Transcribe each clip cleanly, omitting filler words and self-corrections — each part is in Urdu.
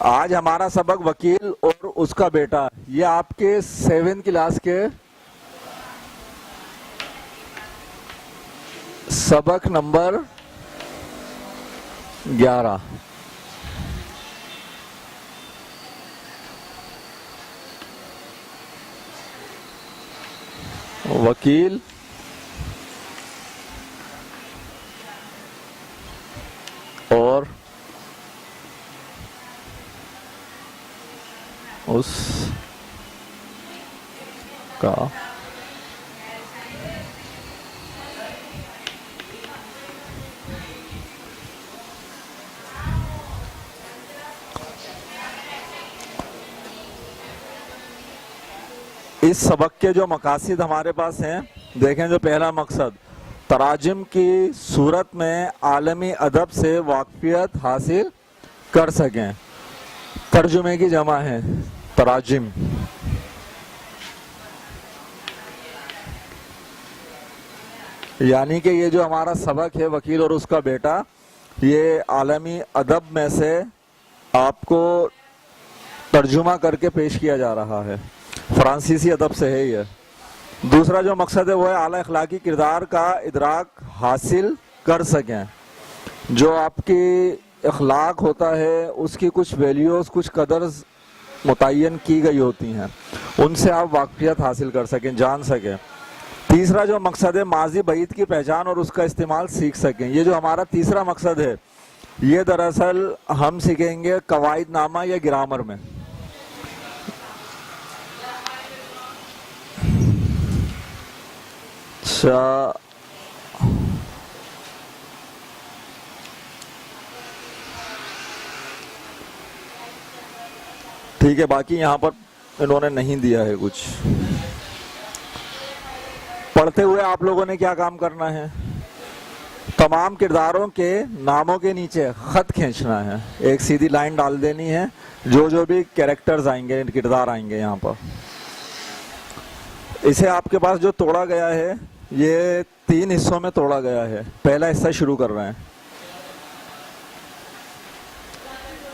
آج ہمارا سبق وکیل اور اس کا بیٹا، یہ آپ کے 7 کلاس کے سبق نمبر 11۔ وکیل اور اس کا اس سبق کے جو مقاصد ہمارے پاس ہیں، دیکھیں جو پہلا مقصد تراجم کی صورت میں عالمی ادب سے واقفیت حاصل کر سکیں۔ ترجمے کی جمع ہے تراجم۔ یعنی کہ یہ جو ہمارا سبق ہے وکیل اور اس کا بیٹا، یہ عالمی ادب میں سے آپ کو ترجمہ کر کے پیش کیا جا رہا ہے، فرانسیسی ادب سے ہے یہ۔ دوسرا جو مقصد ہے وہ ہے اعلیٰ اخلاقی کردار کا ادراک حاصل کر سکیں۔ جو آپ کی اخلاق ہوتا ہے اس کی کچھ ویلیوز، کچھ قدرز متعین کی گئی ہوتی ہیں، ان سے آپ واقفیت حاصل کر سکیں، جان سکیں۔ تیسرا جو مقصد ہے ماضی بعید کی پہچان اور اس کا استعمال سیکھ سکیں۔ یہ جو ہمارا تیسرا مقصد ہے، یہ دراصل ہم سیکھیں گے قواعد نامہ یا گرامر میں۔ اچھا، ٹھیک ہے، باقی یہاں پر انہوں نے نہیں دیا ہے کچھ۔ پڑھتے ہوئے آپ لوگوں نے کیا کام کرنا ہے؟ تمام کرداروں کے ناموں کے نیچے خط کھینچنا ہے، ایک سیدھی لائن ڈال دینی ہے، جو بھی کیریکٹرز آئیں گے، کردار آئیں گے یہاں پر۔ اسے آپ کے پاس جو توڑا گیا ہے، یہ 3 حصوں میں توڑا گیا ہے۔ پہلا حصہ شروع کر رہے ہیں۔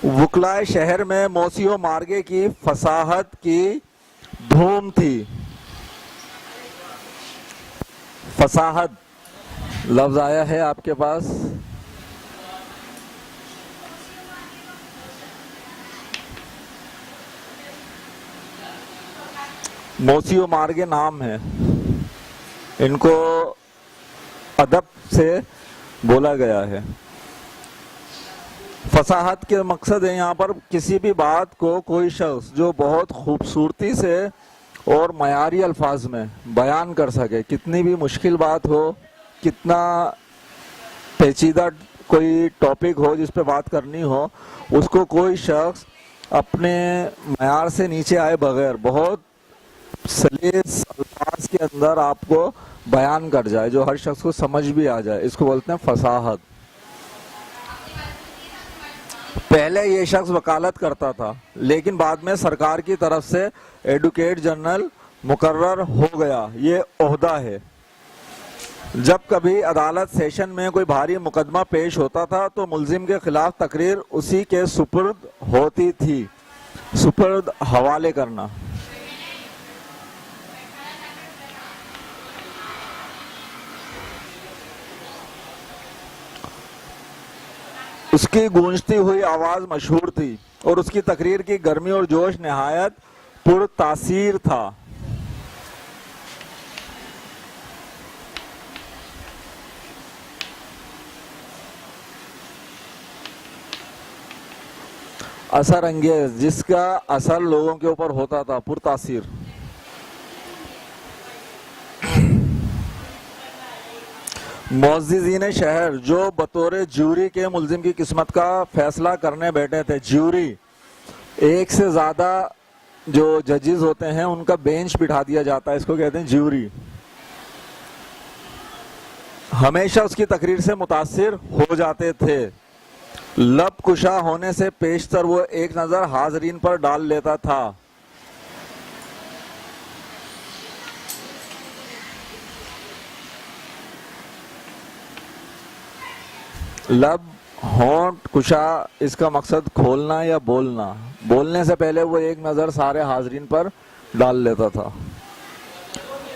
وکلائے شہر میں موسی و مارگے کی فصاحت کی دھوم تھی۔ فصاحت لفظ آیا ہے آپ کے پاس، موسی و مارگے نام ہے، ان کو ادب سے بولا گیا ہے۔ فصاحت کے مقصد ہے یہاں پر کسی بھی بات کو کوئی شخص جو بہت خوبصورتی سے اور معیاری الفاظ میں بیان کر سکے، کتنی بھی مشکل بات ہو، کتنا پیچیدہ کوئی ٹاپک ہو جس پہ بات کرنی ہو، اس کو کوئی شخص اپنے معیار سے نیچے آئے بغیر بہت سلیس الفاظ کے اندر آپ کو بیان کر جائے، جو ہر شخص کو سمجھ بھی آ جائے، اس کو بولتے ہیں فصاحت۔ پہلے یہ شخص وکالت کرتا تھا، لیکن بعد میں سرکار کی طرف سے ایڈوکیٹ جنرل مقرر ہو گیا، یہ عہدہ ہے۔ جب کبھی عدالت سیشن میں کوئی بھاری مقدمہ پیش ہوتا تھا تو ملزم کے خلاف تقریر اسی کے سپرد ہوتی تھی۔ سپرد حوالے کرنا۔ اس کی گونجتی ہوئی آواز مشہور تھی اور اس کی تقریر کی گرمی اور جوش نہایت پر تاثیر تھا۔ اثر انگیز، جس کا اثر لوگوں کے اوپر ہوتا تھا، پر تاثیر۔ معززین شہر جو بطور جیوری کے ملزم کی قسمت کا فیصلہ کرنے بیٹھے تھے۔ جیوری، ایک سے زیادہ جو ججز ہوتے ہیں ان کا بینچ بٹھا دیا جاتا ہے، اس کو کہتے ہیں جیوری۔ ہمیشہ اس کی تقریر سے متاثر ہو جاتے تھے۔ لب کشا ہونے سے پیشتر وہ ایک نظر حاضرین پر ڈال لیتا تھا۔ لب ہونٹ کشا اس کا مقصد کھولنا یا بولنا. بولنے سے پہلے وہ ایک نظر سارے حاضرین پر ڈال لیتا تھا.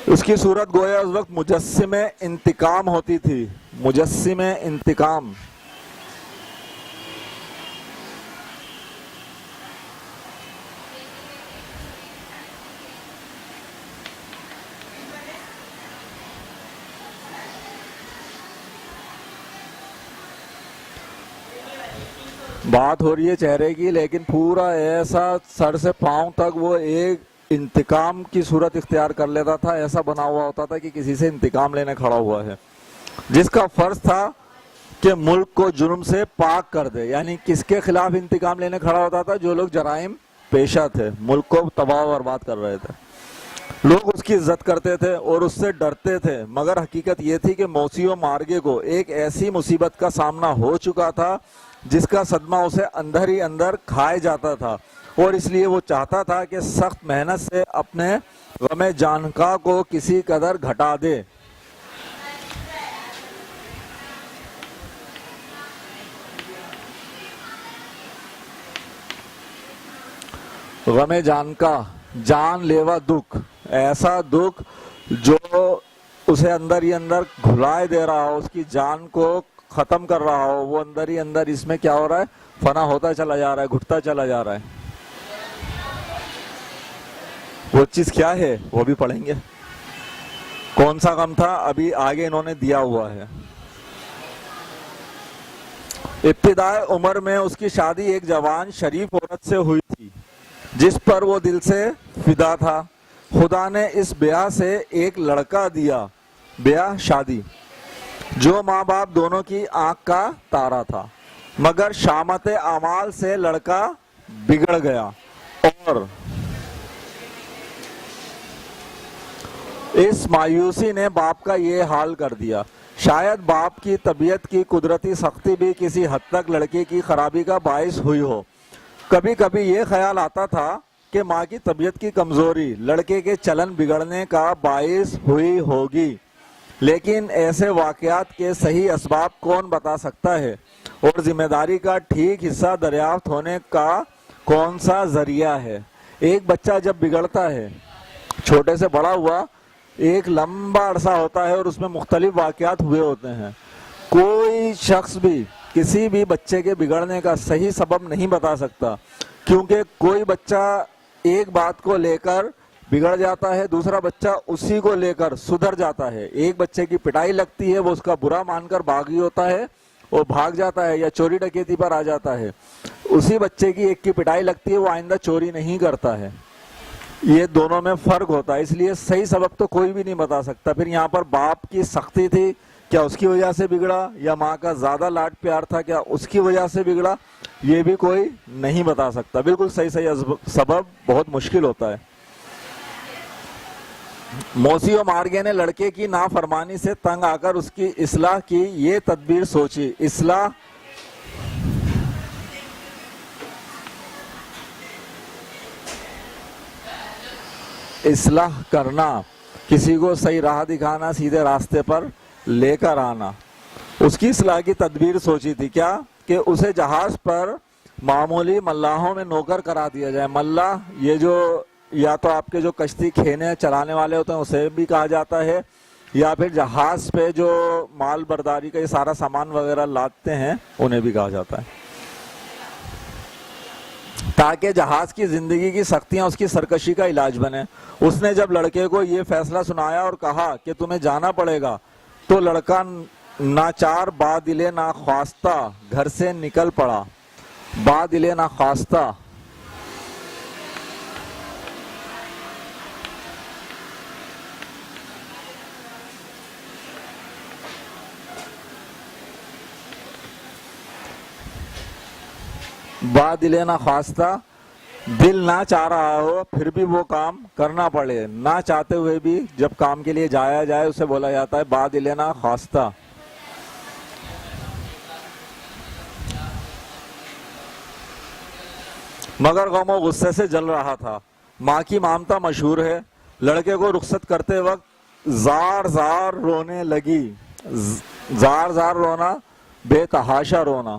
اس کی صورت گویا اس وقت مجسم انتقام ہوتی تھی. مجسم انتقام. بات ہو رہی ہے چہرے کی، لیکن پورا ایسا سر سے پاؤں تک وہ ایک انتقام کی صورت اختیار کر لیتا تھا. ایسا بنا ہوا ہوتا تھا کہ کسی سے انتقام لینے کھڑا ہوا ہے، جس کا فرض تھا کہ ملک کو جرم سے پاک کر دے. یعنی کس کے خلاف انتقام لینے کھڑا ہوتا تھا؟ جو لوگ جرائم پیشہ تھے، ملک کو تباہ و برباد کر رہے تھے. لوگ اس کی عزت کرتے تھے اور اس سے ڈرتے تھے، مگر حقیقت یہ تھی کہ موسیو مارگے کو ایک ایسی مصیبت کا سامنا ہو چکا تھا جس کا صدمہ اسے اندر ہی اندر کھائے جاتا تھا، اور اس لیے وہ چاہتا تھا کہ سخت محنت سے اپنے غم جانکا کو کسی قدر گھٹا دے. غم جانکا، جان لیوا دکھ، ایسا دکھ جو اسے اندر ہی اندر گھلائے دے رہا ہو، اس کی جان کو ختم کر رہا ہو. وہ اندر ہی اندر اس میں کیا ہو رہا ہے؟ فنا ہوتا چلا جا رہا ہے، گھٹتا چلا جا رہا ہے. وہ چیز کیا ہے وہ بھی پڑھیں گے. کون سا غم تھا ابھی آگے انہوں نے دیا ہوا ہے. ابتدائے عمر میں اس کی شادی ایک جوان شریف عورت سے ہوئی تھی جس پر وہ دل سے فدا تھا. خدا نے اس بیاہ سے ایک لڑکا دیا، بیاہ شادی، جو ماں باپ دونوں کی آنکھ کا تارا تھا. مگر شامت اعمال سے لڑکا بگڑ گیا اور اس مایوسی نے باپ کا یہ حال کر دیا. شاید باپ کی طبیعت کی قدرتی سختی بھی کسی حد تک لڑکے کی خرابی کا باعث ہوئی ہو. کبھی کبھی یہ خیال آتا تھا کہ ماں کی طبیعت کی کمزوری لڑکے کے چلن بگڑنے کا باعث ہوئی ہوگی، لیکن ایسے واقعات کے صحیح اسباب کون بتا سکتا ہے، اور ذمہ داری کا ٹھیک حصہ دریافت ہونے کا کون سا ذریعہ ہے. ایک بچہ جب بگڑتا ہے، چھوٹے سے بڑا ہوا، ایک لمبا عرصہ ہوتا ہے اور اس میں مختلف واقعات ہوئے ہوتے ہیں. کوئی شخص بھی کسی بھی بچے کے بگڑنے کا صحیح سبب نہیں بتا سکتا، کیونکہ کوئی بچہ ایک بات کو لے کر بگڑ جاتا ہے، دوسرا بچہ اسی کو لے کر سدھر جاتا ہے. ایک بچے کی پٹائی لگتی ہے، وہ اس کا برا مان کر باغی ہوتا ہے، وہ بھاگ جاتا ہے یا چوری ڈکیتی پر آ جاتا ہے. اسی بچے کی ایک کی پٹائی لگتی ہے، وہ آئندہ چوری نہیں کرتا ہے. یہ دونوں میں فرق ہوتا ہے، اس لیے صحیح سبب تو کوئی بھی نہیں بتا سکتا. پھر یہاں پر باپ کی سختی تھی، کیا اس کی وجہ سے بگڑا، یا ماں کا زیادہ لاڈ پیار تھا، کیا اس کی وجہ سے بگڑا، یہ بھی کوئی نہیں بتا سکتا. بالکل صحیح سبب بہت مشکل ہوتا ہے. موسیو مارگے نے لڑکے کی نافرمانی سے تنگ آ کر اس کی اصلاح کی یہ تدبیر سوچی. اصلاح کرنا، کسی کو صحیح راہ دکھانا، سیدھے راستے پر لے کر آنا. اس کی اصلاح کی تدبیر سوچی تھی. کیا؟ کہ اسے جہاز پر معمولی ملاحوں میں نوکر کرا دیا جائے. ملاح یہ جو یا تو آپ کے جو کشتی کھینے چلانے والے ہوتے ہیں اسے بھی کہا جاتا ہے، یا پھر جہاز پہ جو مال برداری کا یہ سارا سامان وغیرہ لاتے ہیں انہیں بھی کہا جاتا ہے. تاکہ جہاز کی زندگی کی سختیاں اس کی سرکشی کا علاج بنے. اس نے جب لڑکے کو یہ فیصلہ سنایا اور کہا کہ تمہیں جانا پڑے گا، تو لڑکا ناچار بادل ناخواستہ گھر سے نکل پڑا. بادل ناخواستہ، بادل ناخواستہ، دل نہ چاہ رہا ہو پھر بھی وہ کام کرنا پڑے. نہ چاہتے ہوئے بھی جب کام کے لیے جایا جائے اسے بولا جاتا ہے بادل ناخواستہ. مگر غم و غصے سے جل رہا تھا. ماں کی ممتا مشہور ہے. لڑکے کو رخصت کرتے وقت زار زار رونے لگی. زار زار رونا، بے تحاشا رونا.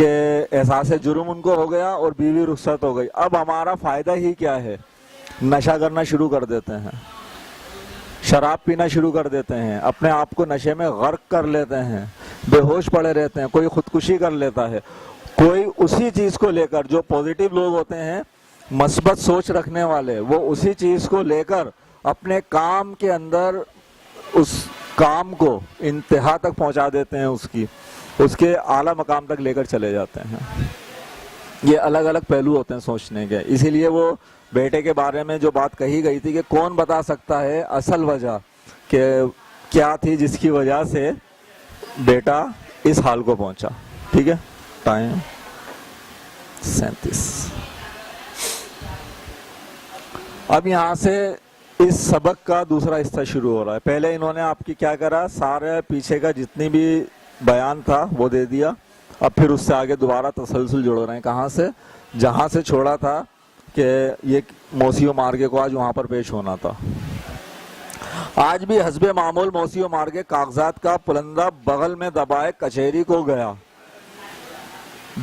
کہ احساس جرم ان کو ہو گیا اور بیوی رخصت ہو گئی. اب ہمارا فائدہ ہی کیا ہے؟ نشہ کرنا شروع کر دیتے ہیں, شراب پینا شروع کر دیتے ہیں, اپنے آپ کو نشے میں غرق کر لیتے ہیں, بے ہوش پڑے رہتے ہیں, کوئی خودکشی کر لیتا ہے, کوئی اسی چیز کو لے کر, جو پازیٹیو لوگ ہوتے ہیں مثبت سوچ رکھنے والے, وہ اسی چیز کو لے کر اپنے کام کے اندر اس کام کو انتہا تک پہنچا دیتے ہیں, اس کے اعلیٰ مقام تک لے کر چلے جاتے ہیں. یہ الگ الگ پہلو ہوتے ہیں سوچنے کے. اسی لیے وہ بیٹے کے بارے میں جو بات کہی گئی تھی کہ کون بتا سکتا ہے اصل وجہ کہ کیا تھی جس کی وجہ سے بیٹا اس حال کو پہنچا. ٹھیک ہے, ٹائم 37. اب یہاں سے اس سبق کا دوسرا حصہ شروع ہو رہا ہے. پہلے انہوں نے آپ کی کیا کرا, سارے پیچھے کا جتنی بھی بیان تھا وہ دے دیا. اب پھر اس سے آگے دوبارہ تسلسل جوڑ رہے ہیں. کہاں سے؟ جہاں سے چھوڑا تھا کہ یہ موسی و مارگے کو آج وہاں پر پیش ہونا تھا. آج بھی حسب معمول موسی و مارگے کاغذات کا پلندہ بغل میں دبائے کچہری کو گیا.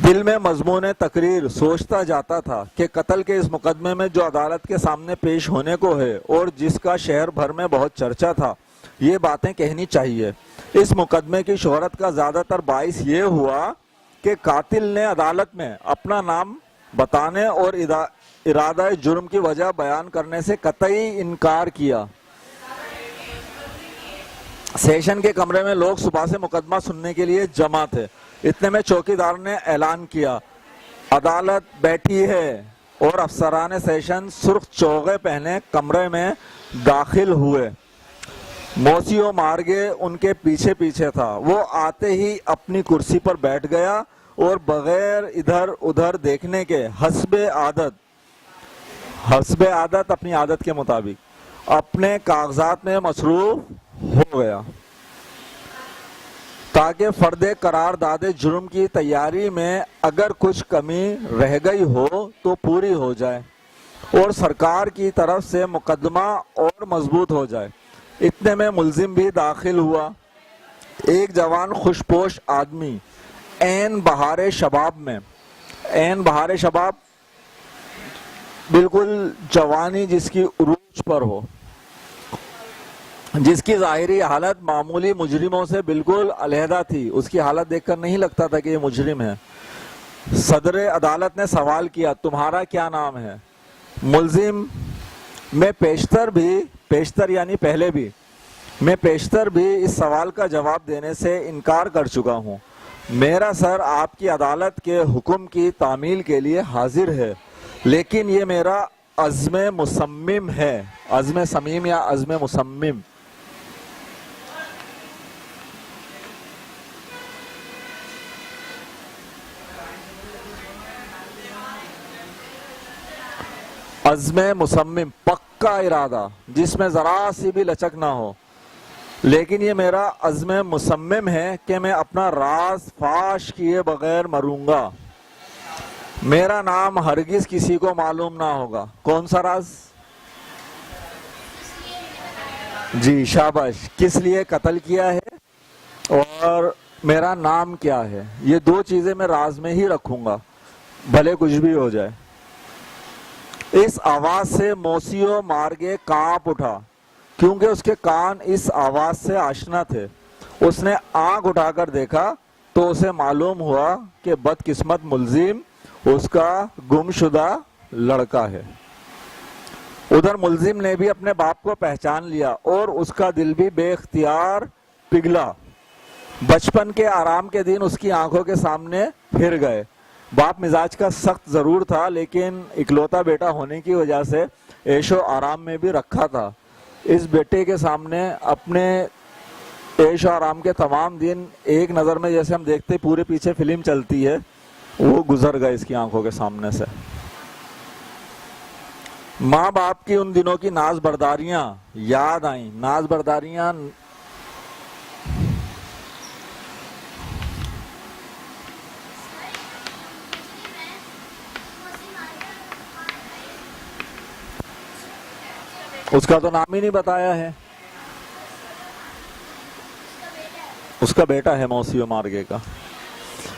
دل میں مضمون تقریر سوچتا جاتا تھا کہ قتل کے اس مقدمے میں جو عدالت کے سامنے پیش ہونے کو ہے اور جس کا شہر بھر میں بہت چرچا تھا, یہ باتیں کہنی چاہیے. اس مقدمے کی شہرت کا زیادہ تر باعث یہ ہوا کہ قاتل نے عدالت میں اپنا نام بتانے اور ارادہ جرم کی وجہ بیان کرنے سے قطعی انکار کیا. سیشن کے کمرے میں لوگ صبح سے مقدمہ سننے کے لیے جمع تھے. اتنے میں چوکیدار نے اعلان کیا, عدالت بیٹھی ہے, اور افسران سیشن سرخ چوغے پہنے کمرے میں داخل ہوئے. موسی و مارگے ان کے پیچھے پیچھے تھا. وہ آتے ہی اپنی کرسی پر بیٹھ گیا اور بغیر ادھر ادھر دیکھنے کے حسب عادت اپنی عادت کے مطابق اپنے کاغذات میں مصروف ہو گیا تاکہ فرد قرار داد جرم کی تیاری میں اگر کچھ کمی رہ گئی ہو تو پوری ہو جائے اور سرکار کی طرف سے مقدمہ اور مضبوط ہو جائے. اتنے میں ملزم بھی داخل ہوا. ایک جوان خوش پوش آدمی, عین بہار شباب, بالکل جوانی جس کی عروج پر ہو, جس کی ظاہری حالت معمولی مجرموں سے بالکل علیحدہ تھی. اس کی حالت دیکھ کر نہیں لگتا تھا کہ یہ مجرم ہے. صدر عدالت نے سوال کیا, تمہارا کیا نام ہے؟ ملزم, میں پیشتر بھی اس سوال کا جواب دینے سے انکار کر چکا ہوں. میرا سر آپ کی عدالت کے حکم کی تعمیل کے لیے حاضر ہے, لیکن یہ میرا عزم مصمم ہے. عزم صمیم یا عزم مصمم. عزم مصمم, پکا ارادہ جس میں ذرا سی بھی لچک نہ ہو. لیکن یہ میرا عزم مصمم ہے کہ میں اپنا راز فاش کیے بغیر مروں گا. میرا نام ہرگز کسی کو معلوم نہ ہوگا. کون سا راز؟ جی شاباش, کس لیے قتل کیا ہے اور میرا نام کیا ہے, یہ دو چیزیں میں راز میں ہی رکھوں گا, بھلے کچھ بھی ہو جائے. اس آواز سے موسی و مارگے کانپ اٹھا, کیونکہ اس کے کان اس آواز سے آشنا تھے. اس نے آنکھ اٹھا کر دیکھا تو اسے معلوم ہوا کہ بدقسمت ملزم اس کا گم شدہ لڑکا ہے. ادھر ملزم نے بھی اپنے باپ کو پہچان لیا اور اس کا دل بھی بے اختیار پگھلا. بچپن کے آرام کے دن اس کی آنکھوں کے سامنے پھر گئے. باپ مزاج کا سخت ضرور تھا, لیکن اکلوتا بیٹا ہونے کی وجہ سے عیش و آرام میں بھی رکھا تھا. اس بیٹے کے سامنے اپنے عیش و آرام کے تمام دن ایک نظر میں جیسے ہم دیکھتے پورے پیچھے فلم چلتی ہے, وہ گزر گئے اس کی آنکھوں کے سامنے سے. ماں باپ کی ان دنوں کی ناز برداریاں یاد آئیں. ناز برداریاں اس کا تو نام ہی نہیں بتایا ہے, اس کا بیٹا ہے موسی و مارگے کا.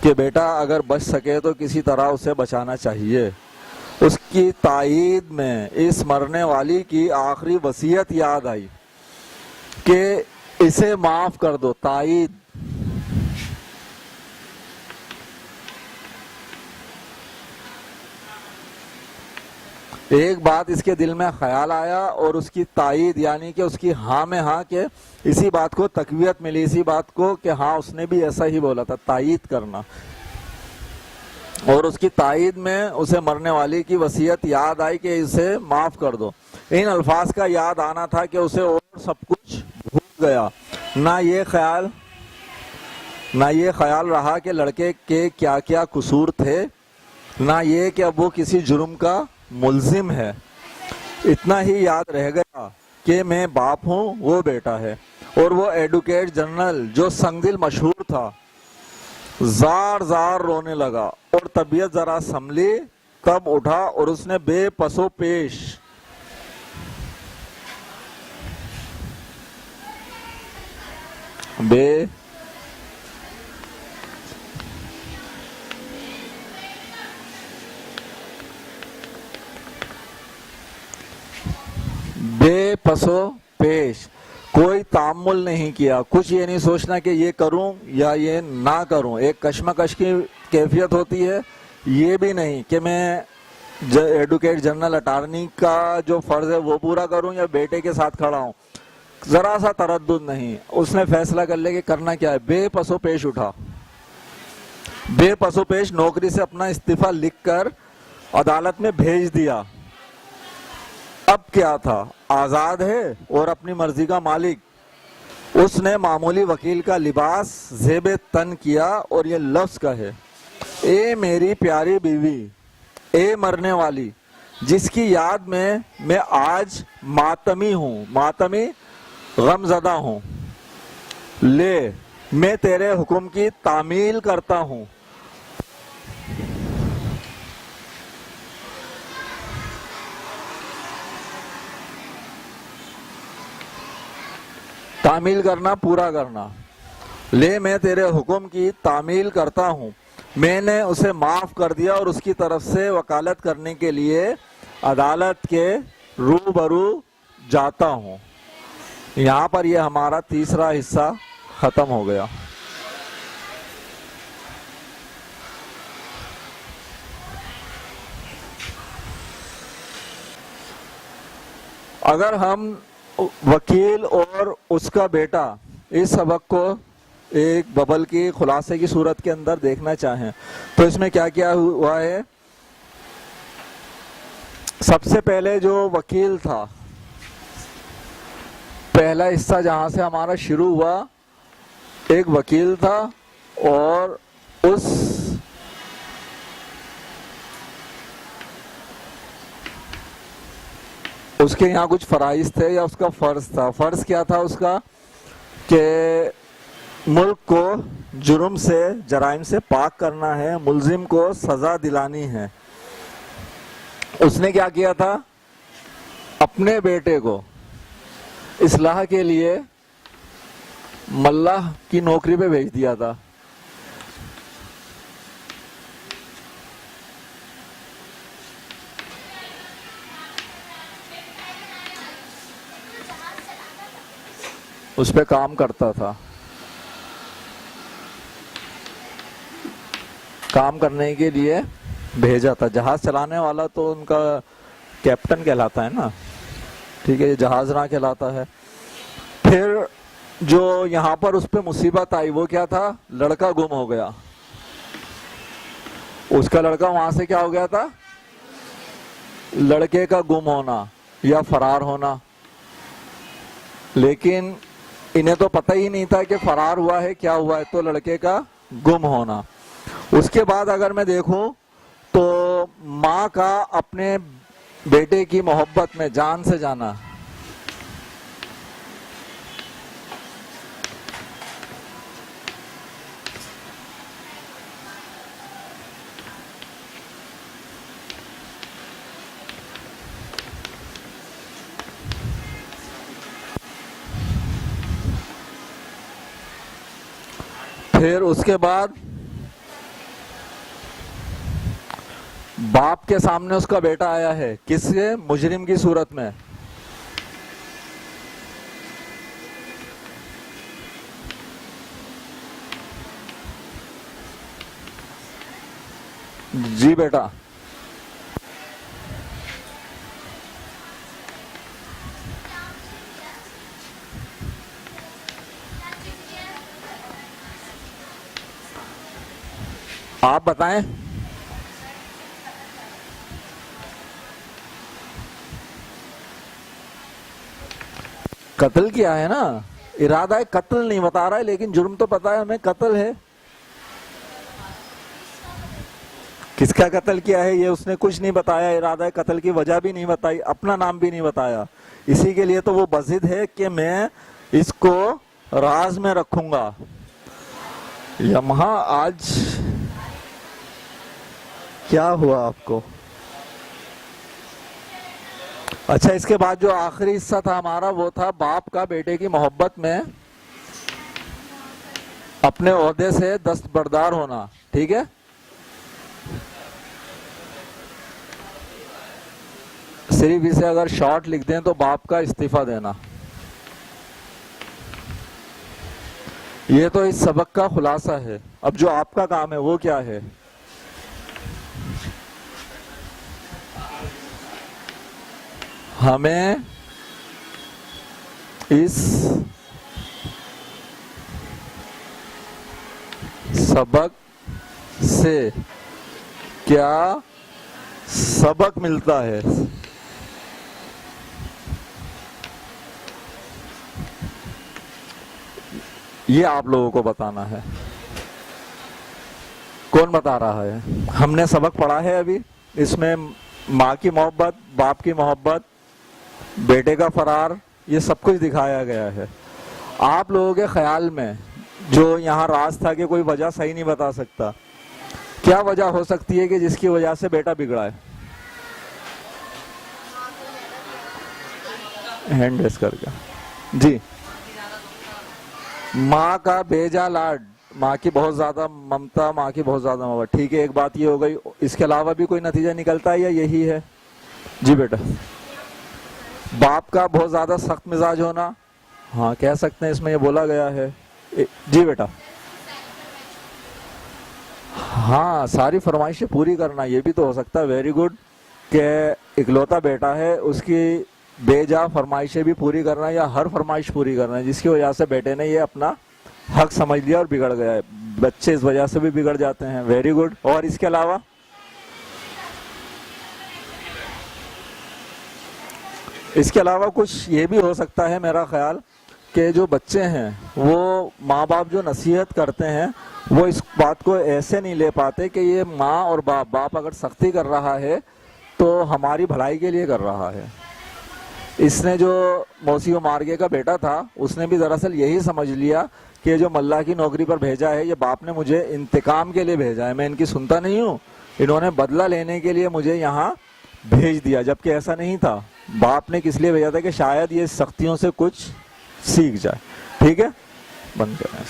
کہ بیٹا اگر بچ سکے تو کسی طرح اسے بچانا چاہیے۔ اس کی تائید میں اس مرنے والی کی آخری وصیت یاد آئی کہ اسے معاف کر دو۔ تائید، ایک بات اس کے دل میں خیال آیا اور اس کی تائید یعنی کہ اس کی ہاں میں ہاں کہ اسی بات کو تقویت ملی، اسی بات کو کہ ہاں اس نے بھی ایسا ہی بولا تھا، تائید کرنا۔ اور اس کی تائید میں اسے مرنے والی کی وصیت یاد آئی کہ اسے معاف کر دو۔ ان الفاظ کا یاد آنا تھا کہ اسے اور سب کچھ بھول گیا، نہ یہ خیال رہا کہ لڑکے کے کیا کیا قصور تھے، نہ یہ کہ اب وہ کسی جرم کا ملزم ہے۔ اتنا ہی یاد رہ گیا کہ میں باپ ہوں، وہ بیٹا ہے۔ اور وہ ایڈوکیٹ جنرل جو سنگ دل مشہور تھا زار زار رونے لگا اور طبیعت ذرا سنبھلی کب اٹھا اور اس نے بے پس و پیش بے پس و پیش کوئی تعامل نہیں کیا، کچھ یہ نہیں سوچنا کہ یہ کروں یا یہ نہ کروں، ایک کشمکش کی کیفیت ہوتی ہے، یہ بھی نہیں کہ میں ایڈوکیٹ جنرل اٹارنی کا جو فرض ہے وہ پورا کروں یا بیٹے کے ساتھ کھڑا ہوں، ذرا سا تردد نہیں۔ اس نے فیصلہ کر لیا کہ کرنا کیا ہے، بے پس و پیش اٹھا، بے پس و پیش نوکری سے اپنا استعفیٰ لکھ کر عدالت میں بھیج دیا۔ اب کیا تھا، آزاد ہے اور اپنی مرضی کا مالک۔ اس نے معمولی وکیل کا لباس زیب تن کیا اور یہ لفظ کہے، اے میری پیاری بیوی، اے مرنے والی جس کی یاد میں آج ماتمی ہوں، ماتمی غم زدہ ہوں، لے میں تیرے حکم کی تعمیل کرتا ہوں۔ تعمیل کرنا، پورا کرنا، لے میں تیرے حکم کی تعمیل کرتا ہوں۔ میں نے اسے معاف کر دیا اور اس کی طرف سے وکالت کرنے کے لیے عدالت کے روبرو جاتا ہوں۔ یہاں پر یہ ہمارا تیسرا حصہ ختم ہو گیا۔ اگر ہم وکیل اور اس کا بیٹا اس سبق کو ایک ببل کی خلاصے کی صورت کے اندر دیکھنا چاہیں تو اس میں کیا کیا ہوا ہے۔ سب سے پہلے جو وکیل تھا، پہلا حصہ جہاں سے ہمارا شروع ہوا، ایک وکیل تھا اور اس کے یہاں کچھ فرائض تھے یا اس کا فرض تھا۔ فرض کیا تھا اس کا کہ ملک کو جرم سے، جرائم سے پاک کرنا ہے، ملزم کو سزا دلانی ہے۔ اس نے کیا کیا تھا، اپنے بیٹے کو اصلاح کے لیے ملاح کی نوکری پہ بھیج دیا تھا۔ اس پہ کام کرتا تھا، کام کرنے کے لیے بھیجا تھا۔ جہاز چلانے والا تو ان کا کیپٹن کہلاتا ہے نا، ٹھیک ہے، یہ جہاز راں کہلاتا ہے۔ پھر جو یہاں پر اس پہ مصیبت آئی وہ کیا تھا، لڑکا گم ہو گیا۔ اس کا لڑکا وہاں سے کیا ہو گیا تھا، لڑکے کا گم ہونا یا فرار ہونا۔ لیکن انہیں تو پتہ ہی نہیں تھا کہ فرار ہوا ہے، کیا ہوا ہے، تو لڑکے کا گم ہونا۔ اس کے بعد اگر میں دیکھوں تو ماں کا اپنے بیٹے کی محبت میں جان سے جانا، پھر اس کے بعد باپ کے سامنے اس کا بیٹا آیا ہے، کس سے؟ مجرم کی صورت میں. جی بیٹا. آپ بتائیں. قتل کیا ہے نا، ارادہ قتل نہیں بتا رہا ہے، لیکن جرم تو پتا ہے ہمیں، قتل ہے. کس کا قتل کیا ہے یہ اس نے کچھ نہیں بتایا، ارادہ قتل کی وجہ بھی نہیں بتائی، اپنا نام بھی نہیں بتایا. اسی کے لیے تو وہ بضد ہے کہ میں اس کو راز میں رکھوں گا. یہاں آج کیا ہوا آپ کو؟ اچھا، اس کے بعد جو آخری حصہ تھا ہمارا وہ تھا باپ کا بیٹے کی محبت میں اپنے عہدے سے دستبردار ہونا. ٹھیک ہے، صرف اسے اگر شارٹ لکھ دیں تو باپ کا استعفیٰ دینا. یہ تو اس سبق کا خلاصہ ہے. اب جو آپ کا کام ہے وہ کیا ہے؟ ہمیں اس سبق سے کیا سبق ملتا ہے یہ آپ لوگوں کو بتانا ہے. کون بتا رہا ہے؟ ہم نے سبق پڑھا ہے ابھی، اس میں ماں کی محبت، باپ کی محبت، بیٹے کا فرار، یہ سب کچھ دکھایا گیا ہے. آپ لوگوں کے خیال میں جو یہاں راز تھا کہ کوئی وجہ صحیح نہیں بتا سکتا، کیا وجہ ہو سکتی ہے کہ جس کی وجہ سے بیٹا بگڑا ہے؟ ہینڈ ریس کر کے. جی. ماں کا بیجا لاڈ، ماں کی بہت زیادہ ممتا، ماں کی بہت زیادہ محبت. ٹھیک ہے، ایک بات یہ ہو گئی. اس کے علاوہ بھی کوئی نتیجہ نکلتا ہے یا یہی ہے؟ جی بیٹا. باپ کا بہت زیادہ سخت مزاج ہونا، ہاں کہہ سکتے ہیں، اس میں یہ بولا گیا ہے. جی بیٹا. ہاں، ساری فرمائشیں پوری کرنا، یہ بھی تو ہو سکتا ہے. ویری گڈ، کہ اکلوتا بیٹا ہے، اس کی بے جا فرمائشیں بھی پوری کرنا یا ہر فرمائش پوری کرنا، جس کی وجہ سے بیٹے نے یہ اپنا حق سمجھ لیا اور بگڑ گیا ہے. بچے اس وجہ سے بھی بگڑ جاتے ہیں. Very good. اور اس کے علاوہ کچھ یہ بھی ہو سکتا ہے میرا خیال کہ جو بچے ہیں وہ ماں باپ جو نصیحت کرتے ہیں وہ اس بات کو ایسے نہیں لے پاتے کہ یہ ماں اور باپ اگر سختی کر رہا ہے تو ہماری بھلائی کے لیے کر رہا ہے. اس نے جو موسیو مارگے کا بیٹا تھا اس نے بھی دراصل یہی سمجھ لیا کہ جو ملا کی نوکری پر بھیجا ہے یہ باپ نے مجھے انتقام کے لیے بھیجا ہے، میں ان کی سنتا نہیں ہوں، انہوں نے بدلہ لینے کے لیے مجھے یہاں بھیج دیا. جبکہ ایسا نہیں تھا، باپ نے کس لیے بھیجا تھا کہ شاید یہ سختیوں سے کچھ سیکھ جائے. ٹھیک ہے، بند کریں.